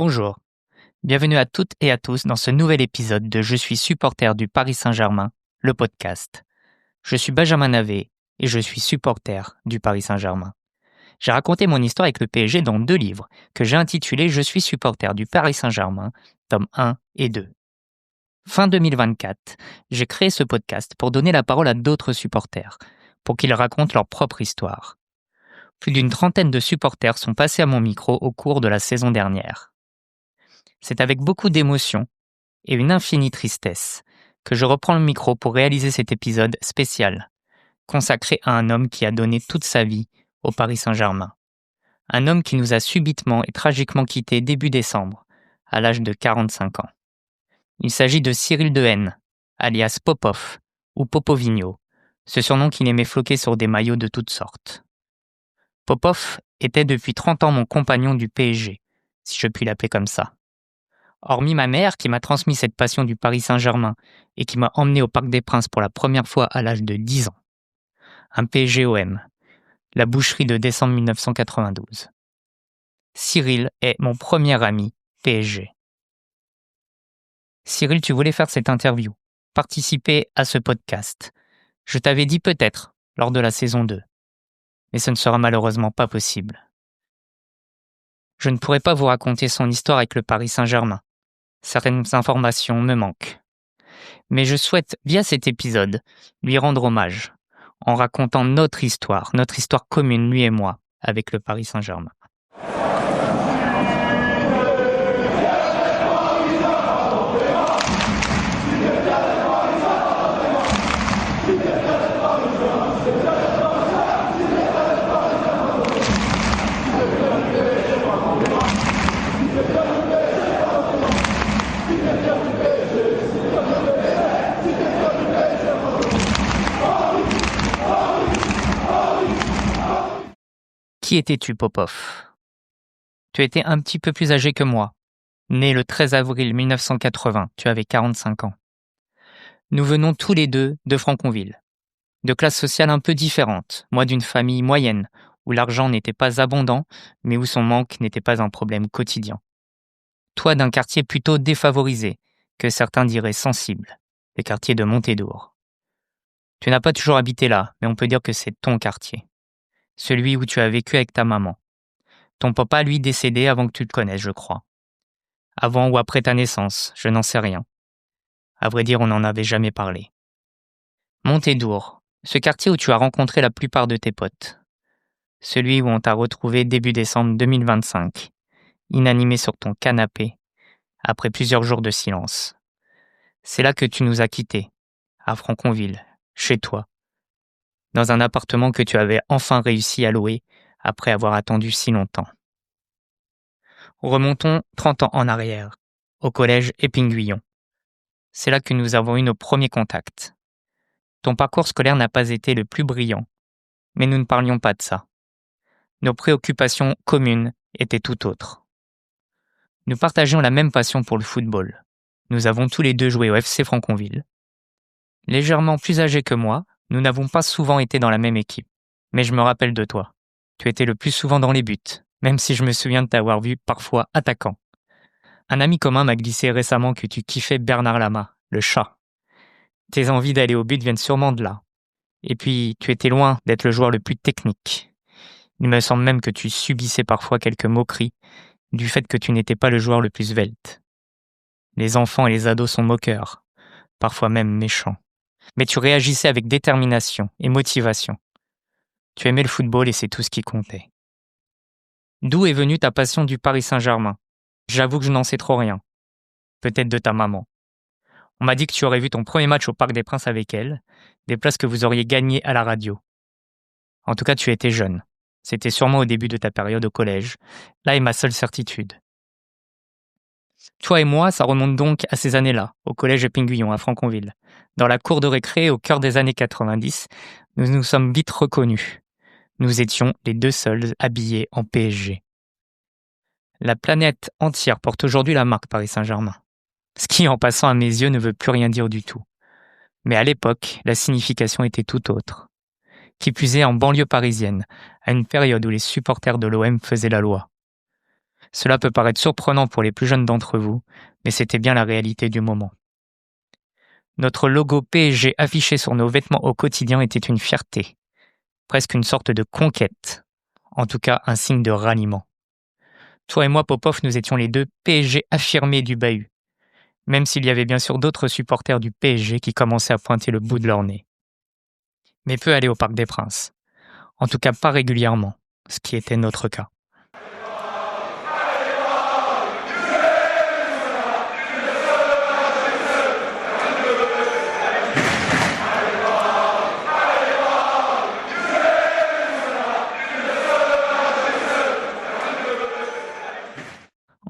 Bonjour, bienvenue à toutes et à tous dans ce nouvel épisode de Je suis supporter du Paris Saint-Germain, le podcast. Je suis Benjamin Navet et je suis supporter du Paris Saint-Germain. J'ai raconté mon histoire avec le PSG dans 2 livres que j'ai intitulés Je suis supporter du Paris Saint-Germain, tome 1 et 2. Fin 2024, j'ai créé ce podcast pour donner la parole à d'autres supporters, pour qu'ils racontent leur propre histoire. Plus d'une trentaine de supporters sont passés à mon micro au cours de la saison dernière. C'est avec beaucoup d'émotion et une infinie tristesse que je reprends le micro pour réaliser cet épisode spécial, consacré à un homme qui a donné toute sa vie au Paris Saint-Germain. Un homme qui nous a subitement et tragiquement quittés début décembre, à l'âge de 45 ans. Il s'agit de Cyril Dehaene, alias Popov, ou Popovigno, ce surnom qu'il aimait floquer sur des maillots de toutes sortes. Popov était depuis 30 ans mon compagnon du PSG, si je puis l'appeler comme ça. Hormis ma mère qui m'a transmis cette passion du Paris Saint-Germain et qui m'a emmené au Parc des Princes pour la première fois à l'âge de 10 ans. Un PSG-OM, la boucherie de décembre 1992. Cyril est mon premier ami PSG. Cyril, tu voulais faire cette interview, participer à ce podcast. Je t'avais dit peut-être lors de la saison 2, mais ce ne sera malheureusement pas possible. Je ne pourrai pas vous raconter son histoire avec le Paris Saint-Germain. Certaines informations me manquent. Mais je souhaite, via cet épisode, lui rendre hommage, en racontant notre histoire commune, lui et moi, avec le Paris Saint-Germain. Qui étais-tu, Popov ? Tu étais un petit peu plus âgé que moi. Né le 13 avril 1980, tu avais 45 ans. Nous venons tous les deux de Franconville. De classes sociales un peu différentes, moi d'une famille moyenne, où l'argent n'était pas abondant, mais où son manque n'était pas un problème quotidien. Toi d'un quartier plutôt défavorisé, que certains diraient sensible, le quartier de Monthédour. Tu n'as pas toujours habité là, mais on peut dire que c'est ton quartier. Celui où tu as vécu avec ta maman. Ton papa, lui, décédé avant que tu le connaisses, je crois. Avant ou après ta naissance, je n'en sais rien. À vrai dire, on n'en avait jamais parlé. Monthédour, ce quartier où tu as rencontré la plupart de tes potes. Celui où on t'a retrouvé début décembre 2025, inanimé sur ton canapé, après plusieurs jours de silence. C'est là que tu nous as quittés, à Franconville, chez toi, dans un appartement que tu avais enfin réussi à louer après avoir attendu si longtemps. Remontons 30 ans en arrière, au collège Épinguillon. C'est là que nous avons eu nos premiers contacts. Ton parcours scolaire n'a pas été le plus brillant, mais nous ne parlions pas de ça. Nos préoccupations communes étaient tout autres. Nous partagions la même passion pour le football. Nous avons tous les deux joué au FC Franconville. Légèrement plus âgé que moi, nous n'avons pas souvent été dans la même équipe. Mais je me rappelle de toi. Tu étais le plus souvent dans les buts, même si je me souviens de t'avoir vu parfois attaquant. Un ami commun m'a glissé récemment que tu kiffais Bernard Lama, le chat. Tes envies d'aller au but viennent sûrement de là. Et puis, tu étais loin d'être le joueur le plus technique. Il me semble même que tu subissais parfois quelques moqueries du fait que tu n'étais pas le joueur le plus svelte. Les enfants et les ados sont moqueurs, parfois même méchants. Mais tu réagissais avec détermination et motivation. Tu aimais le football et c'est tout ce qui comptait. D'où est venue ta passion du Paris Saint-Germain ? J'avoue que je n'en sais trop rien. Peut-être de ta maman. On m'a dit que tu aurais vu ton premier match au Parc des Princes avec elle, des places que vous auriez gagnées à la radio. En tout cas, tu étais jeune. C'était sûrement au début de ta période au collège. Là est ma seule certitude. Toi et moi, ça remonte donc à ces années-là, au collège Épinguillon à Franconville. Dans la cour de récré, au cœur des années 90, nous nous sommes vite reconnus. Nous étions les deux seuls habillés en PSG. La planète entière porte aujourd'hui la marque Paris Saint-Germain. Ce qui, en passant à mes yeux, ne veut plus rien dire du tout. Mais à l'époque, la signification était tout autre. Qui plus est en banlieue parisienne, à une période où les supporters de l'OM faisaient la loi. Cela peut paraître surprenant pour les plus jeunes d'entre vous, mais c'était bien la réalité du moment. Notre logo PSG affiché sur nos vêtements au quotidien était une fierté, presque une sorte de conquête, en tout cas un signe de ralliement. Toi et moi, Popov, nous étions les deux PSG affirmés du bahut, même s'il y avait bien sûr d'autres supporters du PSG qui commençaient à pointer le bout de leur nez. Mais peu aller au Parc des Princes, en tout cas pas régulièrement, ce qui était notre cas.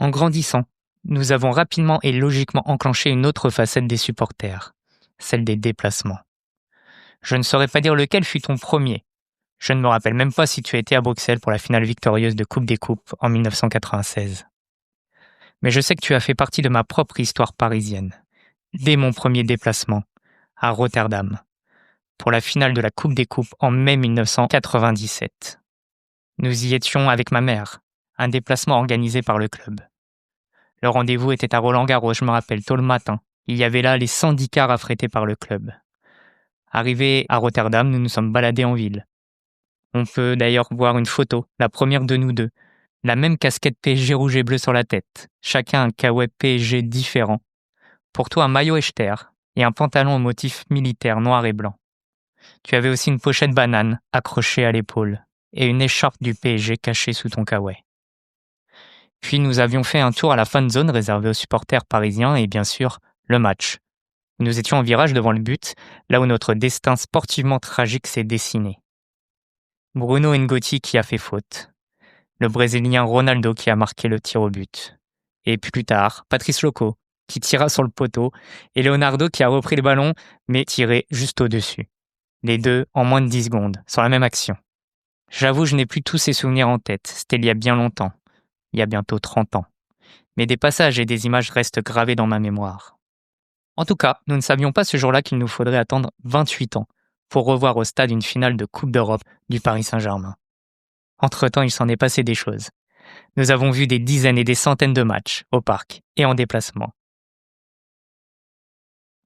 En grandissant, nous avons rapidement et logiquement enclenché une autre facette des supporters, celle des déplacements. Je ne saurais pas dire lequel fut ton premier. Je ne me rappelle même pas si tu as été à Bruxelles pour la finale victorieuse de Coupe des Coupes en 1996. Mais je sais que tu as fait partie de ma propre histoire parisienne, dès mon premier déplacement, à Rotterdam, pour la finale de la Coupe des Coupes en mai 1997. Nous y étions avec ma mère, un déplacement organisé par le club. Le rendez-vous était à Roland-Garros, je me rappelle, tôt le matin. Il y avait là les 110 cars affrétés par le club. Arrivés à Rotterdam, nous nous sommes baladés en ville. On peut d'ailleurs voir une photo, la première de nous deux. La même casquette PSG rouge et bleu sur la tête. Chacun un kawaii PSG différent. Pour toi, un maillot Echter et un pantalon au motif militaire noir et blanc. Tu avais aussi une pochette banane accrochée à l'épaule et une écharpe du PSG cachée sous ton kawaii. Puis nous avions fait un tour à la fan zone réservée aux supporters parisiens et bien sûr, le match. Nous étions en virage devant le but, là où notre destin sportivement tragique s'est dessiné. Bruno Ngotti qui a fait faute. Le Brésilien Ronaldo qui a marqué le tir au but. Et plus tard, Patrice Loco qui tira sur le poteau et Leonardo qui a repris le ballon mais tiré juste au-dessus. Les deux en moins de 10 secondes, sur la même action. J'avoue, je n'ai plus tous ces souvenirs en tête, c'était il y a bien longtemps. Il y a bientôt 30 ans. Mais des passages et des images restent gravés dans ma mémoire. En tout cas, nous ne savions pas ce jour-là qu'il nous faudrait attendre 28 ans pour revoir au stade une finale de Coupe d'Europe du Paris Saint-Germain. Entre-temps, il s'en est passé des choses. Nous avons vu des dizaines et des centaines de matchs au parc et en déplacement.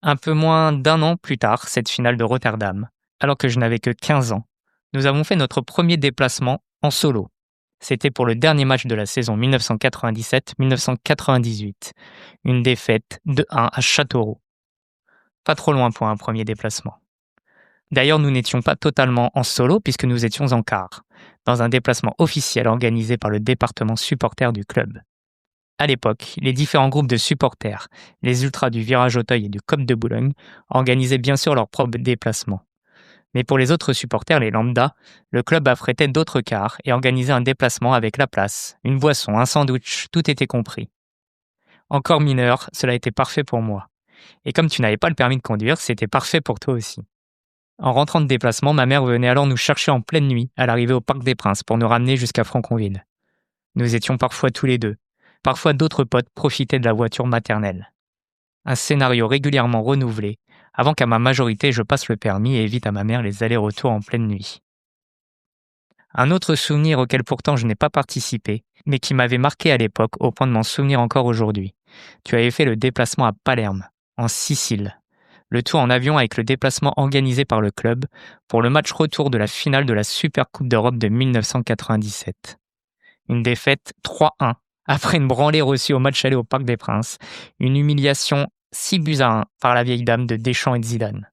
Un peu moins d'un an plus tard, cette finale de Rotterdam, alors que je n'avais que 15 ans, nous avons fait notre premier déplacement en solo. C'était pour le dernier match de la saison 1997-1998. Une défaite de 1 à Châteauroux. Pas trop loin pour un premier déplacement. D'ailleurs, nous n'étions pas totalement en solo puisque nous étions en quart, dans un déplacement officiel organisé par le département supporter du club. À l'époque, les différents groupes de supporters, les Ultras du Virage Auteuil et du COP de Boulogne, organisaient bien sûr leurs propres déplacements. Mais pour les autres supporters, les lambda, le club affrétait d'autres cars et organisait un déplacement avec la place, une boisson, un sandwich, tout était compris. Encore mineur, cela était parfait pour moi. Et comme tu n'avais pas le permis de conduire, c'était parfait pour toi aussi. En rentrant de déplacement, ma mère venait alors nous chercher en pleine nuit à l'arrivée au Parc des Princes pour nous ramener jusqu'à Franconville. Nous étions parfois tous les deux. Parfois d'autres potes profitaient de la voiture maternelle. Un scénario régulièrement renouvelé, avant qu'à ma majorité je passe le permis et évite à ma mère les allers-retours en pleine nuit. Un autre souvenir auquel pourtant je n'ai pas participé, mais qui m'avait marqué à l'époque au point de m'en souvenir encore aujourd'hui. Tu avais fait le déplacement à Palerme, en Sicile. Le tout en avion avec le déplacement organisé par le club pour le match retour de la finale de la Super Coupe d'Europe de 1997. Une défaite 3-1 après une branlée reçue au match aller au Parc des Princes, une humiliation 6-1 par la vieille dame de Deschamps et de Zidane.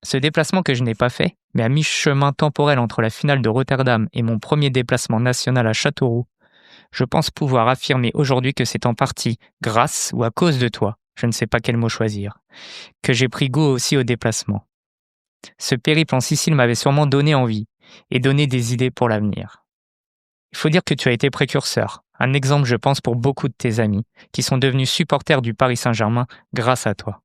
Ce déplacement que je n'ai pas fait, mais à mi-chemin temporel entre la finale de Rotterdam et mon premier déplacement national à Châteauroux, je pense pouvoir affirmer aujourd'hui que c'est en partie grâce ou à cause de toi, je ne sais pas quel mot choisir, que j'ai pris goût aussi au déplacement. Ce périple en Sicile m'avait sûrement donné envie et donné des idées pour l'avenir. Il faut dire que tu as été précurseur, un exemple je pense pour beaucoup de tes amis, qui sont devenus supporters du Paris Saint-Germain grâce à toi.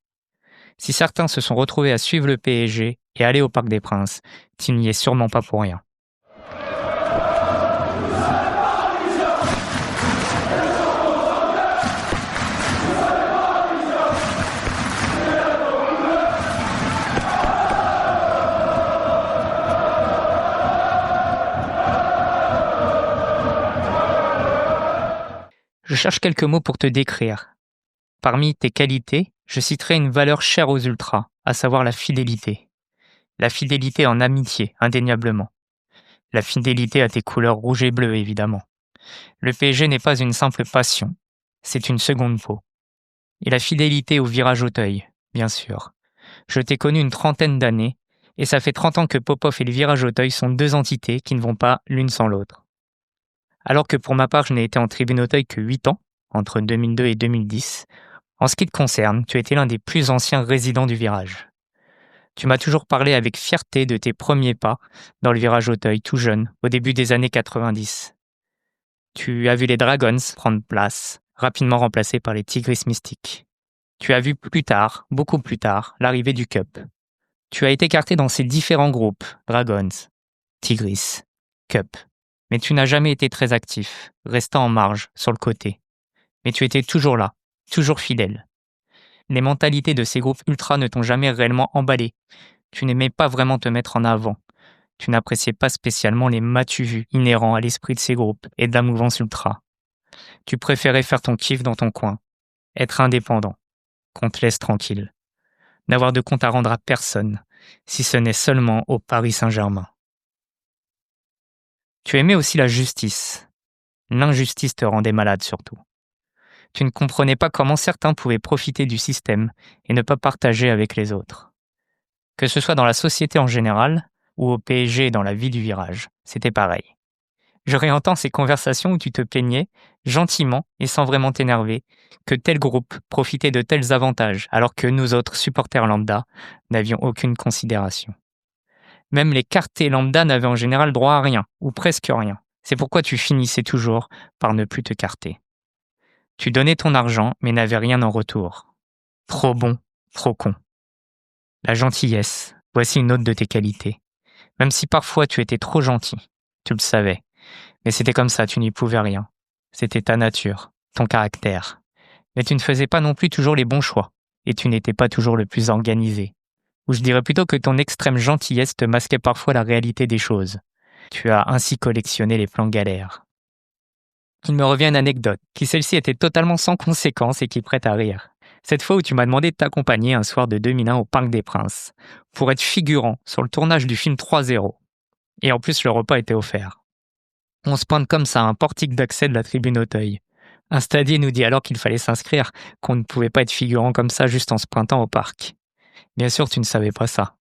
Si certains se sont retrouvés à suivre le PSG et aller au Parc des Princes, tu n'y es sûrement pas pour rien. Je cherche quelques mots pour te décrire. Parmi tes qualités, je citerai une valeur chère aux ultras, à savoir la fidélité. La fidélité en amitié, indéniablement. La fidélité à tes couleurs rouge et bleu, évidemment. Le PSG n'est pas une simple passion, c'est une seconde peau. Et la fidélité au virage Auteuil, bien sûr. Je t'ai connu une 30aine d'années, et ça fait 30 ans que Popov et le virage Auteuil sont deux entités qui ne vont pas l'une sans l'autre. Alors que pour ma part, je n'ai été en tribune Auteuil que 8 ans, entre 2002 et 2010, en ce qui te concerne, tu étais l'un des plus anciens résidents du virage. Tu m'as toujours parlé avec fierté de tes premiers pas dans le virage Auteuil, tout jeune, au début des années 90. Tu as vu les Dragons prendre place, rapidement remplacés par les Tigris mystiques. Tu as vu plus tard, beaucoup plus tard, l'arrivée du Cup. Tu as été écarté dans ces différents groupes, Dragons, Tigris, Cup. Mais tu n'as jamais été très actif, restant en marge, sur le côté. Mais tu étais toujours là, toujours fidèle. Les mentalités de ces groupes ultra ne t'ont jamais réellement emballé. Tu n'aimais pas vraiment te mettre en avant. Tu n'appréciais pas spécialement les m'as-tu vu inhérents à l'esprit de ces groupes et de la mouvance ultra. Tu préférais faire ton kiff dans ton coin, être indépendant, qu'on te laisse tranquille, n'avoir de compte à rendre à personne, si ce n'est seulement au Paris Saint-Germain. Tu aimais aussi la justice. L'injustice te rendait malade surtout. Tu ne comprenais pas comment certains pouvaient profiter du système et ne pas partager avec les autres. Que ce soit dans la société en général ou au PSG et dans la vie du virage, c'était pareil. Je réentends ces conversations où tu te plaignais, gentiment et sans vraiment t'énerver, que tel groupe profitait de tels avantages alors que nous autres supporters lambda n'avions aucune considération. Même les quartiers lambda n'avaient en général droit à rien, ou presque rien. C'est pourquoi tu finissais toujours par ne plus te carter. Tu donnais ton argent, mais n'avais rien en retour. Trop bon, trop con. La gentillesse, voici une autre de tes qualités. Même si parfois tu étais trop gentil, tu le savais. Mais c'était comme ça, tu n'y pouvais rien. C'était ta nature, ton caractère. Mais tu ne faisais pas non plus toujours les bons choix, et tu n'étais pas toujours le plus organisé. Ou je dirais plutôt que ton extrême gentillesse te masquait parfois la réalité des choses. Tu as ainsi collectionné les plans galères. Il me revient une anecdote, qui celle-ci était totalement sans conséquence et qui prête à rire. Cette fois où tu m'as demandé de t'accompagner un soir de 2001 au Parc des Princes, pour être figurant sur le tournage du film 3-0. Et en plus, le repas était offert. On se pointe comme ça à un portique d'accès de la tribune Auteuil. Un stadier nous dit alors qu'il fallait s'inscrire, qu'on ne pouvait pas être figurant comme ça juste en se pointant au parc. Bien sûr, tu ne savais pas ça.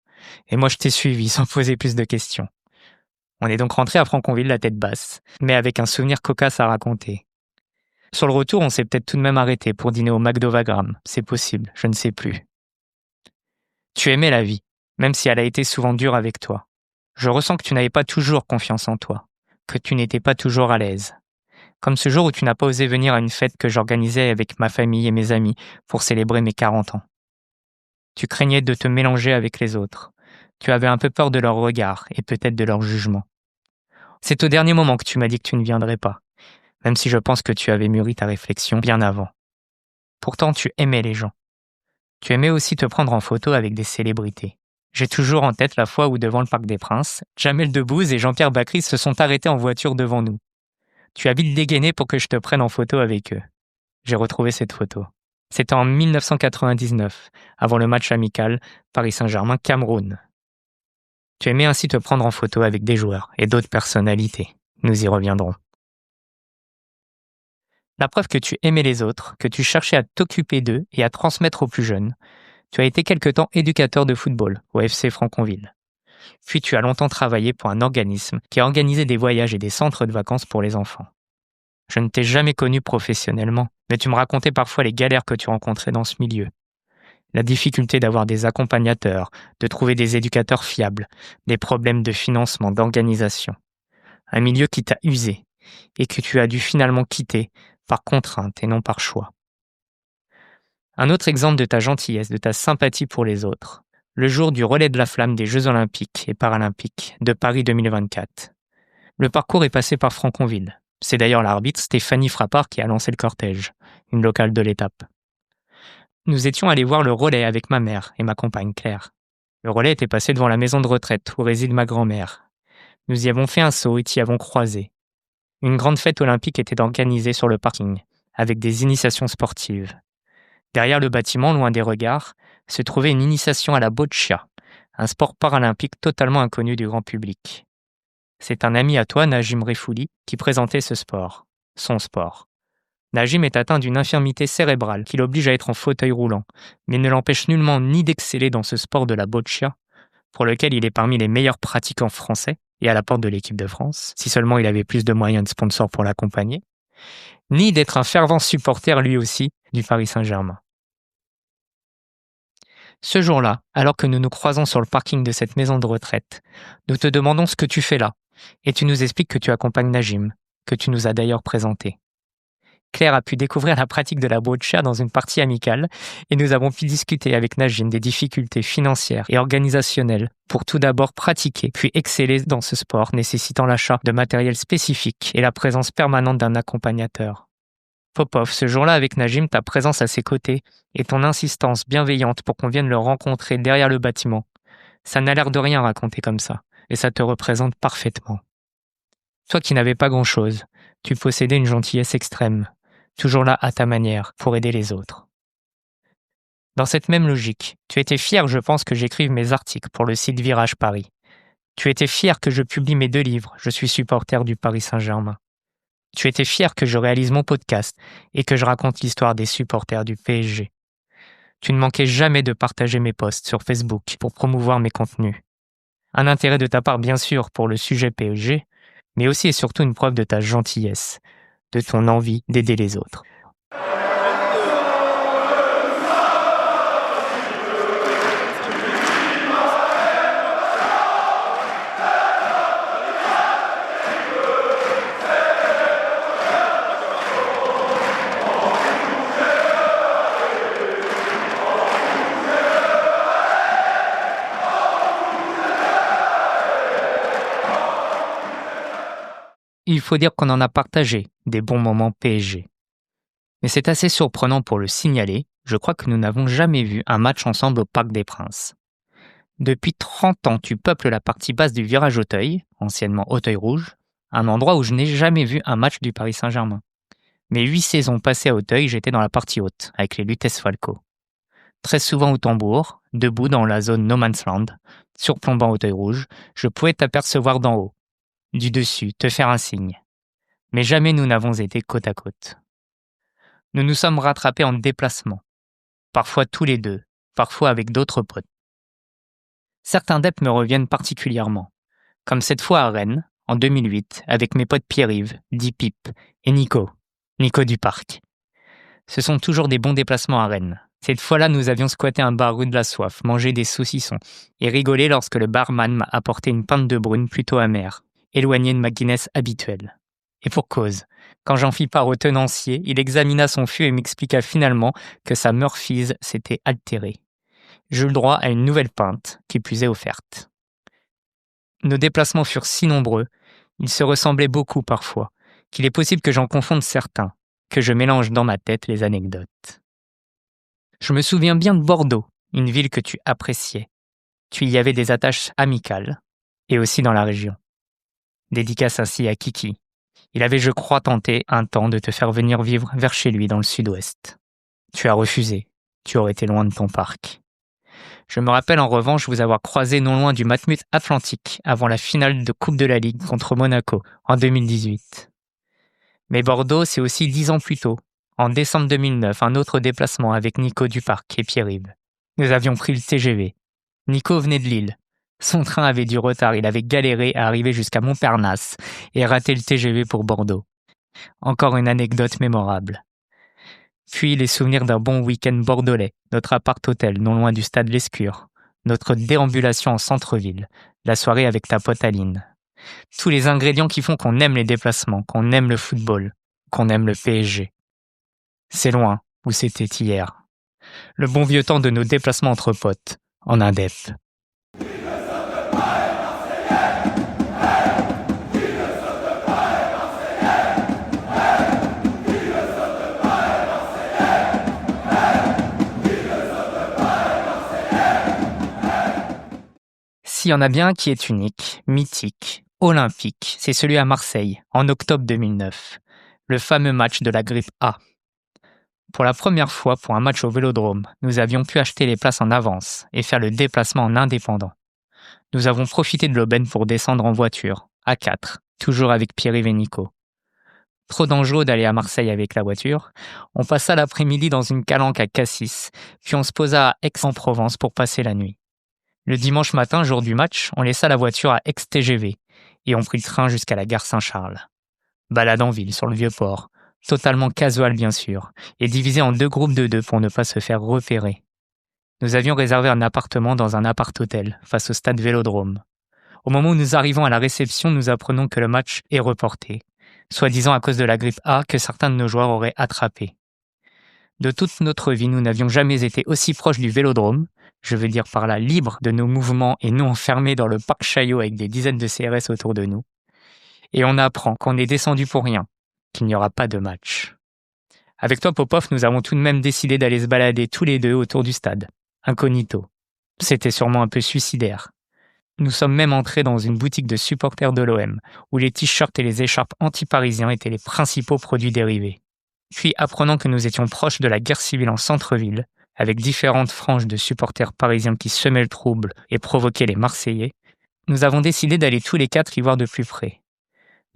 Et moi, je t'ai suivi sans poser plus de questions. On est donc rentré à Franconville la tête basse, mais avec un souvenir cocasse à raconter. Sur le retour, on s'est peut-être tout de même arrêté pour dîner au McDo Wagram. C'est possible, je ne sais plus. Tu aimais la vie, même si elle a été souvent dure avec toi. Je ressens que tu n'avais pas toujours confiance en toi, que tu n'étais pas toujours à l'aise. Comme ce jour où tu n'as pas osé venir à une fête que j'organisais avec ma famille et mes amis pour célébrer mes 40 ans. Tu craignais de te mélanger avec les autres. Tu avais un peu peur de leur regard et peut-être de leur jugement. C'est au dernier moment que tu m'as dit que tu ne viendrais pas, même si je pense que tu avais mûri ta réflexion bien avant. Pourtant, tu aimais les gens. Tu aimais aussi te prendre en photo avec des célébrités. J'ai toujours en tête la fois où, devant le Parc des Princes, Jamel Debbouze et Jean-Pierre Bacry se sont arrêtés en voiture devant nous. Tu as vite dégainé pour que je te prenne en photo avec eux. J'ai retrouvé cette photo. C'était en 1999, avant le match amical Paris Saint-Germain-Cameroun. Tu aimais ainsi te prendre en photo avec des joueurs et d'autres personnalités. Nous y reviendrons. La preuve que tu aimais les autres, que tu cherchais à t'occuper d'eux et à transmettre aux plus jeunes. Tu as été quelque temps éducateur de football au FC Franconville. Puis tu as longtemps travaillé pour un organisme qui a organisé des voyages et des centres de vacances pour les enfants. Je ne t'ai jamais connu professionnellement, mais tu me racontais parfois les galères que tu rencontrais dans ce milieu. La difficulté d'avoir des accompagnateurs, de trouver des éducateurs fiables, des problèmes de financement, d'organisation. Un milieu qui t'a usé et que tu as dû finalement quitter par contrainte et non par choix. Un autre exemple de ta gentillesse, de ta sympathie pour les autres, le jour du relais de la flamme des Jeux Olympiques et Paralympiques de Paris 2024. Le parcours est passé par Franconville. C'est d'ailleurs l'arbitre Stéphanie Frappard qui a lancé le cortège, une locale de l'étape. Nous étions allés voir le relais avec ma mère et ma compagne Claire. Le relais était passé devant la maison de retraite où réside ma grand-mère. Nous y avons fait un saut et t'y avons croisé. Une grande fête olympique était organisée sur le parking, avec des initiations sportives. Derrière le bâtiment, loin des regards, se trouvait une initiation à la boccia, un sport paralympique totalement inconnu du grand public. C'est un ami à toi, Najim Refouli, qui présentait ce sport, son sport. Najim est atteint d'une infirmité cérébrale qui l'oblige à être en fauteuil roulant, mais ne l'empêche nullement ni d'exceller dans ce sport de la boccia, pour lequel il est parmi les meilleurs pratiquants français et à la porte de l'équipe de France, si seulement il avait plus de moyens de sponsors pour l'accompagner, ni d'être un fervent supporter lui aussi du Paris Saint-Germain. Ce jour-là, alors que nous nous croisons sur le parking de cette maison de retraite, nous te demandons ce que tu fais là, et tu nous expliques que tu accompagnes Najim, que tu nous as d'ailleurs présenté. Claire a pu découvrir la pratique de la boccia dans une partie amicale et nous avons pu discuter avec Najim des difficultés financières et organisationnelles pour tout d'abord pratiquer puis exceller dans ce sport nécessitant l'achat de matériel spécifique et la présence permanente d'un accompagnateur. Popov, ce jour-là avec Najim, ta présence à ses côtés et ton insistance bienveillante pour qu'on vienne le rencontrer derrière le bâtiment, ça n'a l'air de rien raconter comme ça et ça te représente parfaitement. Toi qui n'avais pas grand-chose, tu possédais une gentillesse extrême, toujours là à ta manière, pour aider les autres. Dans cette même logique, tu étais fier, je pense, que j'écrive mes articles pour le site Virage Paris. Tu étais fier que je publie mes 2 livres, Je suis supporter du Paris Saint-Germain. Tu étais fier que je réalise mon podcast et que je raconte l'histoire des supporters du PSG. Tu ne manquais jamais de partager mes posts sur Facebook pour promouvoir mes contenus. Un intérêt de ta part, bien sûr, pour le sujet PSG, mais aussi et surtout une preuve de ta gentillesse, de ton envie d'aider les autres. Il faut dire qu'on en a partagé des bons moments PSG. Mais c'est assez surprenant pour le signaler, je crois que nous n'avons jamais vu un match ensemble au Parc des Princes. Depuis 30 ans, tu peuples la partie basse du virage Auteuil, anciennement Auteuil-Rouge, un endroit où je n'ai jamais vu un match du Paris Saint-Germain. Mes 8 saisons passées à Auteuil, j'étais dans la partie haute, avec les Lutèce Falco. Très souvent au tambour, debout dans la zone No Man's Land, surplombant Auteuil-Rouge, je pouvais t'apercevoir d'en haut, du dessus, te faire un signe. Mais jamais nous n'avons été côte à côte. Nous nous sommes rattrapés en déplacement, parfois tous les deux, parfois avec d'autres potes. Certains deps me reviennent particulièrement, comme cette fois à Rennes, en 2008, avec mes potes Pierre-Yves, dit Pipe, et Nico du Parc. Ce sont toujours des bons déplacements à Rennes. Cette fois-là, nous avions squatté un bar rue de la Soif, mangé des saucissons, et rigolé lorsque le barman m'a apporté une pinte de brune plutôt amère, éloignée de ma Guinness habituelle. Et pour cause, quand j'en fis part au tenancier, il examina son fût et m'expliqua finalement que sa Murphy's s'était altérée. J'eus le droit à une nouvelle pinte, qui plus est offerte. Nos déplacements furent si nombreux, ils se ressemblaient beaucoup parfois, qu'il est possible que j'en confonde certains, que je mélange dans ma tête les anecdotes. Je me souviens bien de Bordeaux, une ville que tu appréciais. Tu y avais des attaches amicales, et aussi dans la région. Dédicace ainsi à Kiki. Il avait, je crois, tenté un temps de te faire venir vivre vers chez lui dans le sud-ouest. Tu as refusé, tu aurais été loin de ton parc. Je me rappelle en revanche vous avoir croisé non loin du Matmut Atlantique avant la finale de Coupe de la Ligue contre Monaco en 2018. Mais Bordeaux, c'est aussi 10 ans plus tôt, en décembre 2009, un autre déplacement avec Nico du Parc et Pierre-Yves. Nous avions pris le TGV. Nico venait de Lille. Son train avait du retard, il avait galéré à arriver jusqu'à Montparnasse et raté le TGV pour Bordeaux. Encore une anecdote mémorable. Puis les souvenirs d'un bon week-end bordelais, notre appart-hôtel non loin du stade Lescure, notre déambulation en centre-ville, la soirée avec ta pote Aline. Tous les ingrédients qui font qu'on aime les déplacements, qu'on aime le football, qu'on aime le PSG. C'est loin où c'était hier. Le bon vieux temps de nos déplacements entre potes, en indep. S'il y en a bien un qui est unique, mythique, olympique, c'est celui à Marseille, en octobre 2009. Le fameux match de la grippe A. Pour la première fois pour un match au Vélodrome, nous avions pu acheter les places en avance et faire le déplacement en indépendant. Nous avons profité de l'aubaine pour descendre en voiture, à 4, toujours avec Pierre-Yves et Nico. Trop dangereux d'aller à Marseille avec la voiture, on passa l'après-midi dans une calanque à Cassis, puis on se posa à Aix-en-Provence pour passer la nuit. Le dimanche matin, jour du match, on laissa la voiture à Aix-TGV et on prit le train jusqu'à la gare Saint-Charles. Balade en ville sur le Vieux-Port, totalement casual bien sûr, et divisé en 2 groupes de 2 pour ne pas se faire repérer. Nous avions réservé un appartement dans un appart-hôtel face au stade Vélodrome. Au moment où nous arrivons à la réception, nous apprenons que le match est reporté, soi-disant à cause de la grippe A que certains de nos joueurs auraient attrapé. De toute notre vie, nous n'avions jamais été aussi proches du Vélodrome, je veux dire par là libre de nos mouvements et non enfermés dans le parc Chaillot avec des dizaines de CRS autour de nous. Et on apprend qu'on est descendu pour rien, qu'il n'y aura pas de match. Avec toi, Popov, nous avons tout de même décidé d'aller se balader tous les deux autour du stade, incognito. C'était sûrement un peu suicidaire. Nous sommes même entrés dans une boutique de supporters de l'OM, où les t-shirts et les écharpes anti-parisiens étaient les principaux produits dérivés. Puis, apprenant que nous étions proches de la guerre civile en centre-ville, avec différentes franges de supporters parisiens qui semaient le trouble et provoquaient les Marseillais, nous avons décidé d'aller tous les 4 y voir de plus près.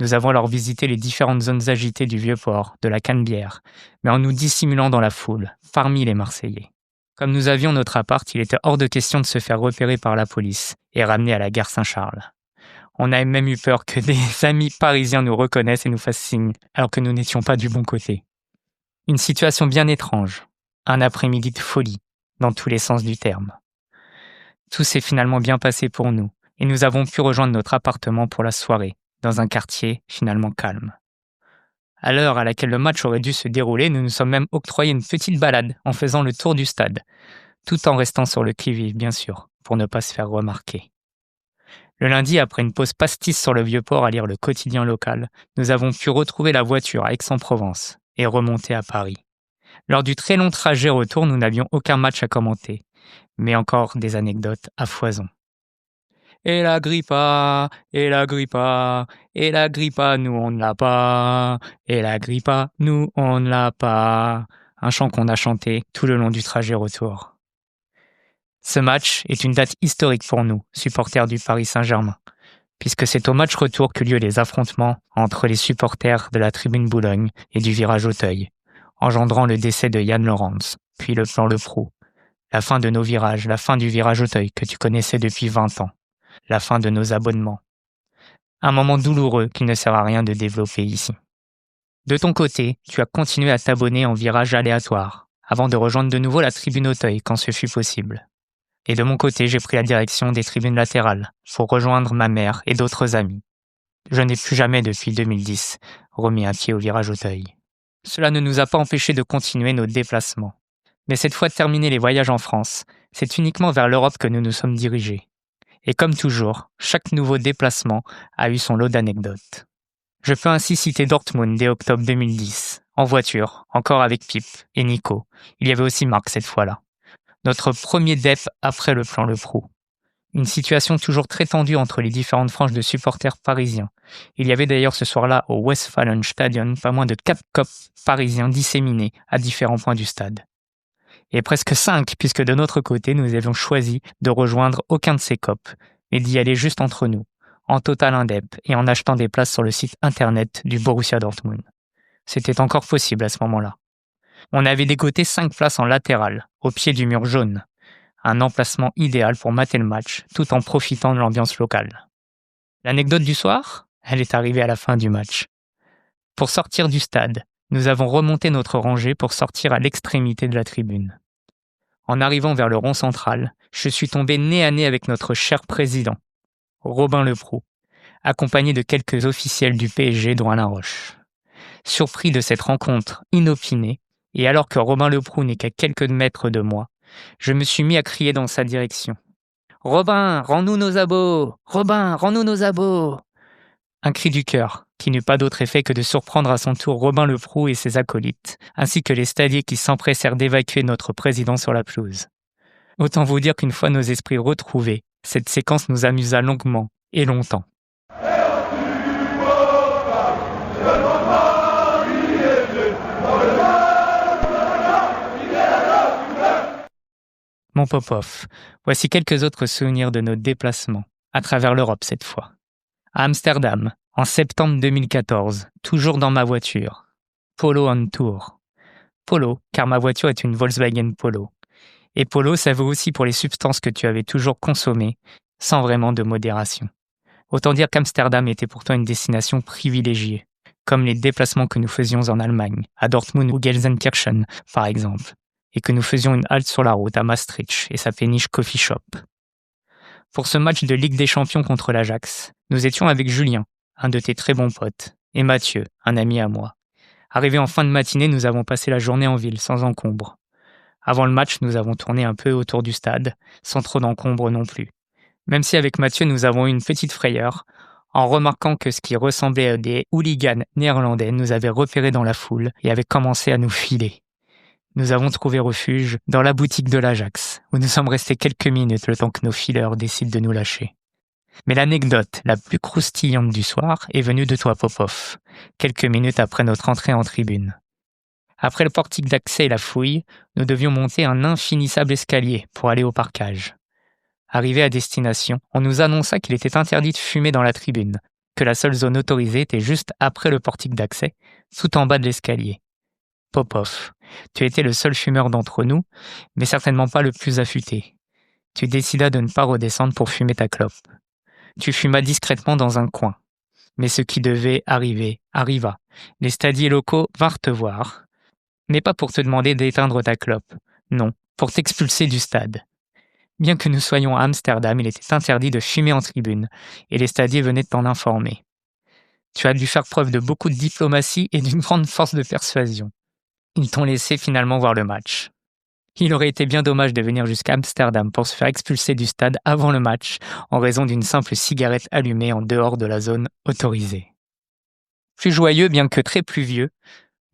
Nous avons alors visité les différentes zones agitées du Vieux-Port, de la Canebière, mais en nous dissimulant dans la foule, parmi les Marseillais. Comme nous avions notre appart, il était hors de question de se faire repérer par la police et ramener à la gare Saint-Charles. On a même eu peur que des amis parisiens nous reconnaissent et nous fassent signe, alors que nous n'étions pas du bon côté. Une situation bien étrange, un après-midi de folie, dans tous les sens du terme. Tout s'est finalement bien passé pour nous, et nous avons pu rejoindre notre appartement pour la soirée, dans un quartier finalement calme. À l'heure à laquelle le match aurait dû se dérouler, nous nous sommes même octroyé une petite balade en faisant le tour du stade, tout en restant sur le qui-vive bien sûr, pour ne pas se faire remarquer. Le lundi, après une pause pastis sur le Vieux-Port à lire le quotidien local, nous avons pu retrouver la voiture à Aix-en-Provence et remonter à Paris. Lors du très long trajet retour, nous n'avions aucun match à commenter, mais encore des anecdotes à foison. Et la grippa, et la grippa, et la grippa, nous on ne l'a pas, et la grippa, nous on ne l'a pas. Un chant qu'on a chanté tout le long du trajet retour. Ce match est une date historique pour nous, supporters du Paris Saint-Germain, puisque c'est au match retour que lieu les affrontements entre les supporters de la tribune Boulogne et du virage Auteuil, engendrant le décès de Yann Laurens, puis le plan Le Proux, la fin de nos virages, la fin du virage Auteuil que tu connaissais depuis 20 ans. La fin de nos abonnements. Un moment douloureux qu'il ne sert à rien de développer ici. De ton côté, tu as continué à t'abonner en virage aléatoire, avant de rejoindre de nouveau la tribune Auteuil quand ce fut possible. Et de mon côté, j'ai pris la direction des tribunes latérales, pour rejoindre ma mère et d'autres amis. Je n'ai plus jamais, depuis 2010, remis un pied au virage Auteuil. Cela ne nous a pas empêchés de continuer nos déplacements. Mais cette fois terminés les voyages en France, c'est uniquement vers l'Europe que nous nous sommes dirigés. Et comme toujours, chaque nouveau déplacement a eu son lot d'anecdotes. Je peux ainsi citer Dortmund dès octobre 2010, en voiture, encore avec Pip et Nico. Il y avait aussi Marc cette fois-là. Notre premier dep après le plan Le Proux. Une situation toujours très tendue entre les différentes franges de supporters parisiens. Il y avait d'ailleurs ce soir-là au Westfalenstadion pas moins de 4 copes parisiens disséminés à différents points du stade. Et presque 5, puisque de notre côté, nous avions choisi de rejoindre aucun de ces copes, mais d'y aller juste entre nous, en total indep et en achetant des places sur le site internet du Borussia Dortmund. C'était encore possible à ce moment-là. On avait dégoté 5 places en latéral, au pied du mur jaune. Un emplacement idéal pour mater le match, tout en profitant de l'ambiance locale. L'anecdote du soir, elle est arrivée à la fin du match. Pour sortir du stade, nous avons remonté notre rangée pour sortir à l'extrémité de la tribune. En arrivant vers le rond central, je suis tombé nez à nez avec notre cher président, Robin Le Proux, accompagné de quelques officiels du PSG dont Alain Roche. Surpris de cette rencontre inopinée, et alors que Robin Le Proux n'est qu'à quelques mètres de moi, je me suis mis à crier dans sa direction. « Robin, rends-nous nos abos! Robin, rends-nous nos abos !» Un cri du cœur, qui n'eut pas d'autre effet que de surprendre à son tour Robin Le Proux et ses acolytes, ainsi que les stadiers qui s'empressèrent d'évacuer notre président sur la pelouse. Autant vous dire qu'une fois nos esprits retrouvés, cette séquence nous amusa longuement et longtemps. Mon Popov, voici quelques autres souvenirs de nos déplacements, à travers l'Europe cette fois. À Amsterdam, en septembre 2014, toujours dans ma voiture. Polo on Tour. Polo, car ma voiture est une Volkswagen Polo. Et Polo, ça vaut aussi pour les substances que tu avais toujours consommées, sans vraiment de modération. Autant dire qu'Amsterdam était pourtant une destination privilégiée, comme les déplacements que nous faisions en Allemagne, à Dortmund ou Gelsenkirchen, par exemple, et que nous faisions une halte sur la route à Maastricht et sa péniche coffee shop. Pour ce match de Ligue des Champions contre l'Ajax, nous étions avec Julien, un de tes très bons potes, et Mathieu, un ami à moi. Arrivé en fin de matinée, nous avons passé la journée en ville, sans encombre. Avant le match, nous avons tourné un peu autour du stade, sans trop d'encombre non plus. Même si avec Mathieu, nous avons eu une petite frayeur, en remarquant que ce qui ressemblait à des hooligans néerlandais nous avait repérés dans la foule et avait commencé à nous filer. Nous avons trouvé refuge dans la boutique de l'Ajax, où nous sommes restés quelques minutes le temps que nos fileurs décident de nous lâcher. Mais l'anecdote la plus croustillante du soir est venue de toi, Popov, quelques minutes après notre entrée en tribune. Après le portique d'accès et la fouille, nous devions monter un infinissable escalier pour aller au parquage. Arrivé à destination, on nous annonça qu'il était interdit de fumer dans la tribune, que la seule zone autorisée était juste après le portique d'accès, tout en bas de l'escalier. Popov, tu étais le seul fumeur d'entre nous, mais certainement pas le plus affûté. Tu décidas de ne pas redescendre pour fumer ta clope. Tu fumas discrètement dans un coin. Mais ce qui devait arriver, arriva. Les stadiers locaux vinrent te voir. Mais pas pour te demander d'éteindre ta clope. Non, pour t'expulser du stade. Bien que nous soyons à Amsterdam, il était interdit de fumer en tribune, et les stadiers venaient de t'en informer. Tu as dû faire preuve de beaucoup de diplomatie et d'une grande force de persuasion. Ils t'ont laissé finalement voir le match. Il aurait été bien dommage de venir jusqu'à Amsterdam pour se faire expulser du stade avant le match en raison d'une simple cigarette allumée en dehors de la zone autorisée. Plus joyeux, bien que très pluvieux,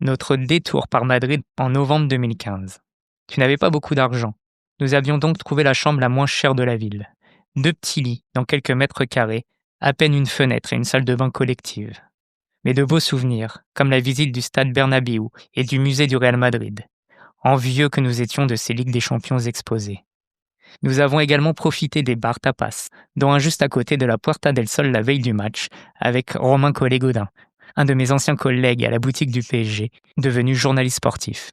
notre détour par Madrid en novembre 2015. Tu n'avais pas beaucoup d'argent. Nous avions donc trouvé la chambre la moins chère de la ville. 2 petits lits dans quelques mètres carrés, à peine une fenêtre et une salle de bain collective. Mais de beaux souvenirs, comme la visite du stade Bernabéu et du musée du Real Madrid. Envieux que nous étions de ces Ligues des Champions exposées. Nous avons également profité des bars tapas, dont un juste à côté de la Puerta del Sol la veille du match, avec Romain Collet-Gaudin, un de mes anciens collègues à la boutique du PSG, devenu journaliste sportif.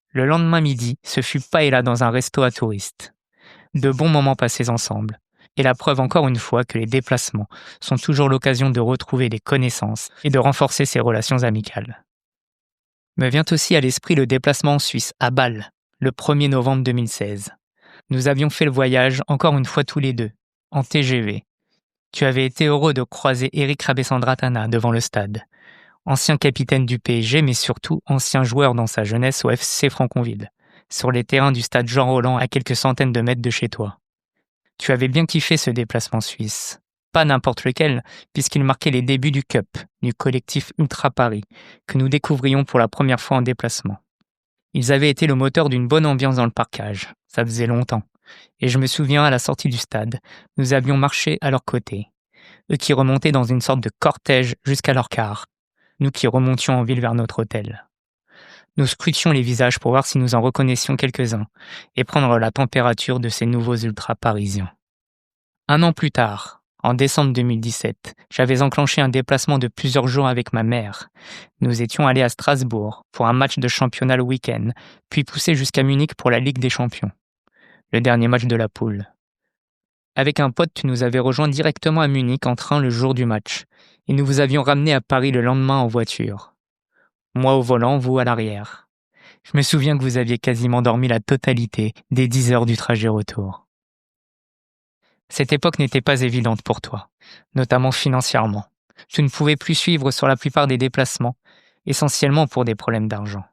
Le lendemain midi, ce fut paella dans un resto à touristes. De bons moments passés ensemble, et la preuve encore une fois que les déplacements sont toujours l'occasion de retrouver des connaissances et de renforcer ses relations amicales. Me vient aussi à l'esprit le déplacement en Suisse, à Bâle, le 1er novembre 2016. Nous avions fait le voyage encore une fois tous les deux, en TGV. Tu avais été heureux de croiser Eric Rabessandratana devant le stade. Ancien capitaine du PSG, mais surtout ancien joueur dans sa jeunesse au FC Franconville, sur les terrains du stade Jean Roland à quelques centaines de mètres de chez toi. Tu avais bien kiffé ce déplacement suisse. Pas n'importe lequel, puisqu'il marquait les débuts du Cup, du collectif Ultra Paris, que nous découvrions pour la première fois en déplacement. Ils avaient été le moteur d'une bonne ambiance dans le parcage, ça faisait longtemps. Et je me souviens, à la sortie du stade, nous avions marché à leur côté. Eux qui remontaient dans une sorte de cortège jusqu'à leur car, nous qui remontions en ville vers notre hôtel. Nous scrutions les visages pour voir si nous en reconnaissions quelques-uns et prendre la température de ces nouveaux ultra-parisiens. 1 an plus tard, en décembre 2017, j'avais enclenché un déplacement de plusieurs jours avec ma mère. Nous étions allés à Strasbourg pour un match de championnat le week-end, puis poussés jusqu'à Munich pour la Ligue des Champions, le dernier match de la poule. Avec un pote, tu nous avais rejoint directement à Munich en train le jour du match, et nous vous avions ramené à Paris le lendemain en voiture. Moi au volant, vous à l'arrière. Je me souviens que vous aviez quasiment dormi la totalité des 10 heures du trajet retour. Cette époque n'était pas évidente pour toi, notamment financièrement. Tu ne pouvais plus suivre sur la plupart des déplacements, essentiellement pour des problèmes d'argent.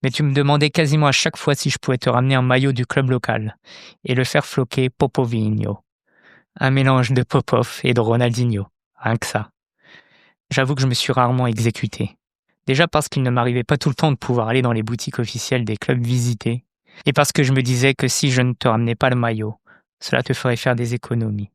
Mais tu me demandais quasiment à chaque fois si je pouvais te ramener un maillot du club local et le faire floquer Popovinho. Un mélange de Popov et de Ronaldinho, rien que ça. J'avoue que je me suis rarement exécuté. Déjà parce qu'il ne m'arrivait pas tout le temps de pouvoir aller dans les boutiques officielles des clubs visités, et parce que je me disais que si je ne te ramenais pas le maillot, cela te ferait faire des économies.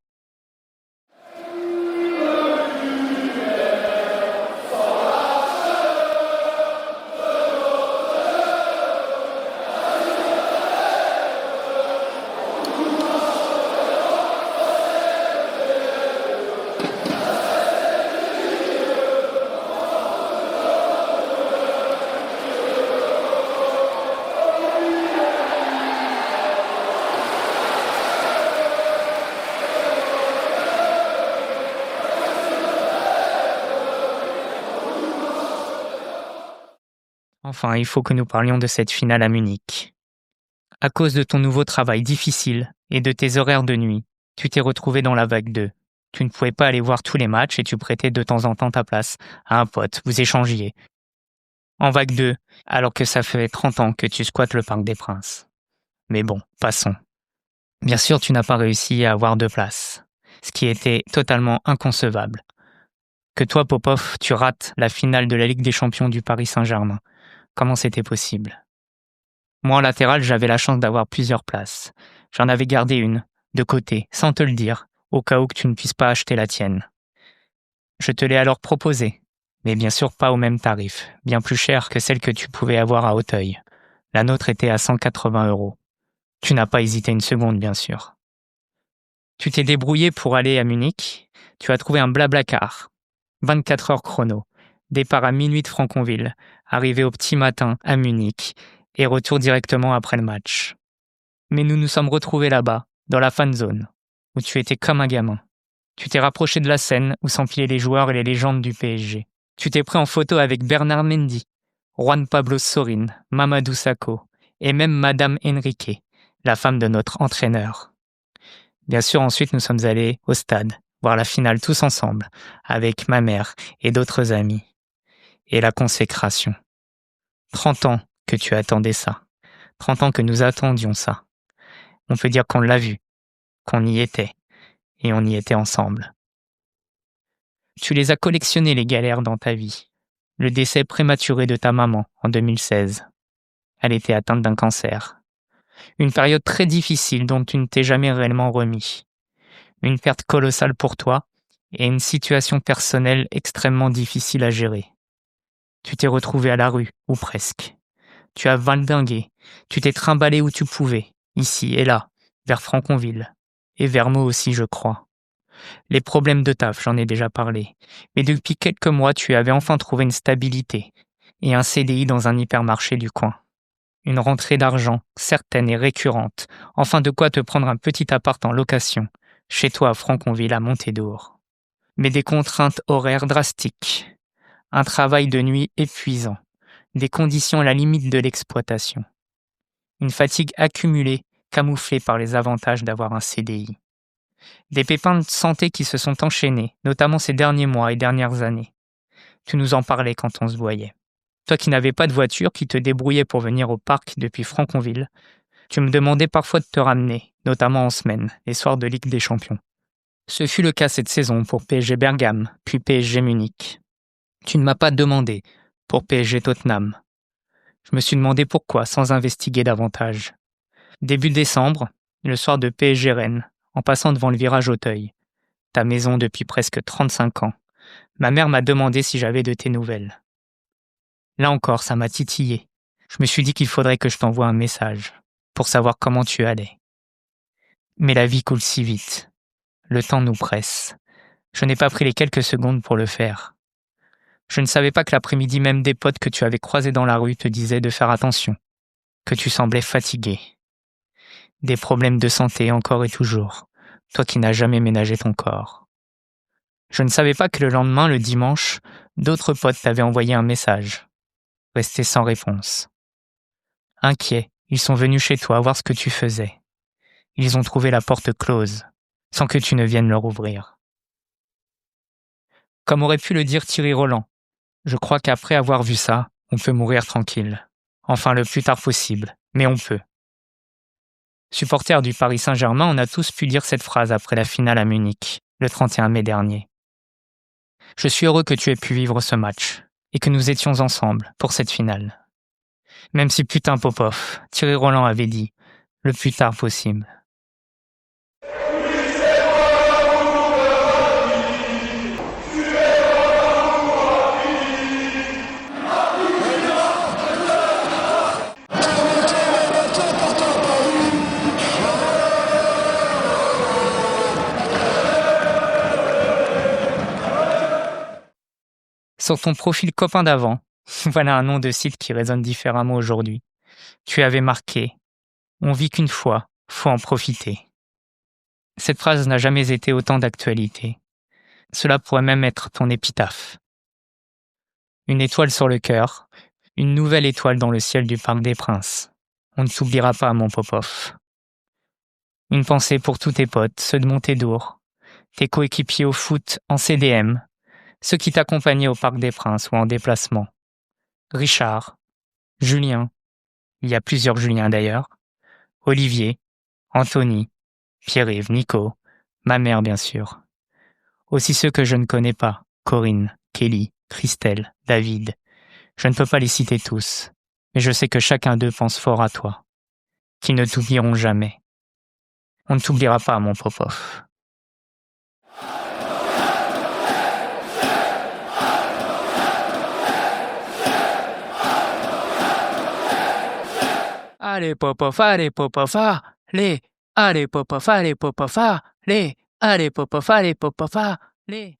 Enfin, il faut que nous parlions de cette finale à Munich. À cause de ton nouveau travail difficile et de tes horaires de nuit, tu t'es retrouvé dans la vague 2. Tu ne pouvais pas aller voir tous les matchs et tu prêtais de temps en temps ta place à un pote, vous échangiez. En vague 2, alors que ça fait 30 ans que tu squattes le Parc des Princes. Mais bon, passons. Bien sûr, tu n'as pas réussi à avoir 2 places, ce qui était totalement inconcevable. Que toi, Popov, tu rates la finale de la Ligue des Champions du Paris Saint-Germain. Comment c'était possible? Moi, en latéral, j'avais la chance d'avoir plusieurs places. J'en avais gardé une, de côté, sans te le dire, au cas où que tu ne puisses pas acheter la tienne. Je te l'ai alors proposée, mais bien sûr pas au même tarif, bien plus cher que celle que tu pouvais avoir à Auteuil. La nôtre était à 180 €. Tu n'as pas hésité une seconde, bien sûr. Tu t'es débrouillé pour aller à Munich. Tu as trouvé un blablacar. 24 heures chrono. Départ à minuit de Franconville. Arrivé au petit matin à Munich. Et retour directement après le match. Mais nous nous sommes retrouvés là-bas, dans la fan zone, où tu étais comme un gamin. Tu t'es rapproché de la scène où s'empilaient les joueurs et les légendes du PSG. Tu t'es pris en photo avec Bernard Mendy, Juan Pablo Sorin, Mamadou Sakho et même Madame Henrique, la femme de notre entraîneur. Bien sûr, ensuite nous sommes allés au stade, voir la finale tous ensemble, avec ma mère et d'autres amis. Et la consécration. 30 ans que tu attendais ça. 30 ans que nous attendions ça. On peut dire qu'on l'a vu, qu'on y était, et on y était ensemble. Tu les as collectionnés, les galères dans ta vie. Le décès prématuré de ta maman en 2016. Elle était atteinte d'un cancer. Une période très difficile dont tu ne t'es jamais réellement remis. Une perte colossale pour toi et une situation personnelle extrêmement difficile à gérer. Tu t'es retrouvé à la rue, ou presque. Tu as valdingué, tu t'es trimballé où tu pouvais, ici et là, vers Franconville, et vers moi aussi, je crois. Les problèmes de taf, j'en ai déjà parlé, mais depuis quelques mois, tu avais enfin trouvé une stabilité et un CDI dans un hypermarché du coin. Une rentrée d'argent, certaine et récurrente, enfin de quoi te prendre un petit appart en location, chez toi à Franconville à Montédour. Mais des contraintes horaires drastiques, un travail de nuit épuisant, des conditions à la limite de l'exploitation. Une fatigue accumulée, camouflée par les avantages d'avoir un CDI. Des pépins de santé qui se sont enchaînés, notamment ces derniers mois et dernières années. Tu nous en parlais quand on se voyait. Toi qui n'avais pas de voiture, qui te débrouillais pour venir au parc depuis Franconville, tu me demandais parfois de te ramener, notamment en semaine, les soirs de Ligue des Champions. Ce fut le cas cette saison pour PSG Bergame, puis PSG Munich. Tu ne m'as pas demandé pour PSG Tottenham. Je me suis demandé pourquoi, sans investiguer davantage. Début décembre, le soir de PSG Rennes, en passant devant le virage Auteuil, ta maison depuis presque 35 ans, ma mère m'a demandé si j'avais de tes nouvelles. Là encore, ça m'a titillé. Je me suis dit qu'il faudrait que je t'envoie un message, pour savoir comment tu allais. Mais la vie coule si vite. Le temps nous presse. Je n'ai pas pris les quelques secondes pour le faire. Je ne savais pas que l'après-midi même des potes que tu avais croisés dans la rue te disaient de faire attention, que tu semblais fatigué. Des problèmes de santé encore et toujours, toi qui n'as jamais ménagé ton corps. Je ne savais pas que le lendemain, le dimanche, d'autres potes t'avaient envoyé un message. Resté sans réponse. Inquiets, ils sont venus chez toi voir ce que tu faisais. Ils ont trouvé la porte close, sans que tu ne viennes leur ouvrir. Comme aurait pu le dire Thierry Roland, je crois qu'après avoir vu ça, on peut mourir tranquille. Enfin, le plus tard possible, mais on peut. Supporters du Paris Saint-Germain, on a tous pu dire cette phrase après la finale à Munich, le 31 mai dernier. Je suis heureux que tu aies pu vivre ce match, et que nous étions ensemble pour cette finale. Même si putain Popov, Thierry Roland avait dit, le plus tard possible. Sur ton profil copain d'avant, voilà un nom de site qui résonne différemment aujourd'hui. Tu avais marqué « On vit qu'une fois, faut en profiter ». Cette phrase n'a jamais été autant d'actualité. Cela pourrait même être ton épitaphe. Une étoile sur le cœur, Une nouvelle étoile dans le ciel du Parc des Princes. On ne t'oubliera pas, mon Popov. Une pensée pour tous tes potes, ceux de Montségur, tes coéquipiers au foot en CDM, ceux qui t'accompagnaient au Parc des Princes ou en déplacement. Richard, Julien, il y a plusieurs Juliens d'ailleurs, Olivier, Anthony, Pierre-Yves, Nico, ma mère bien sûr. Aussi ceux que je ne connais pas, Corinne, Kelly, Christelle, David. Je ne peux pas les citer tous, mais je sais que chacun d'eux pense fort à toi, qu'ils ne t'oublieront jamais. On ne t'oubliera pas, mon Popov. Allez, Popov, allez, Popov, allez, allez, Popov, allez, Popov, allez, allez, Popov, allez, Popov, allez.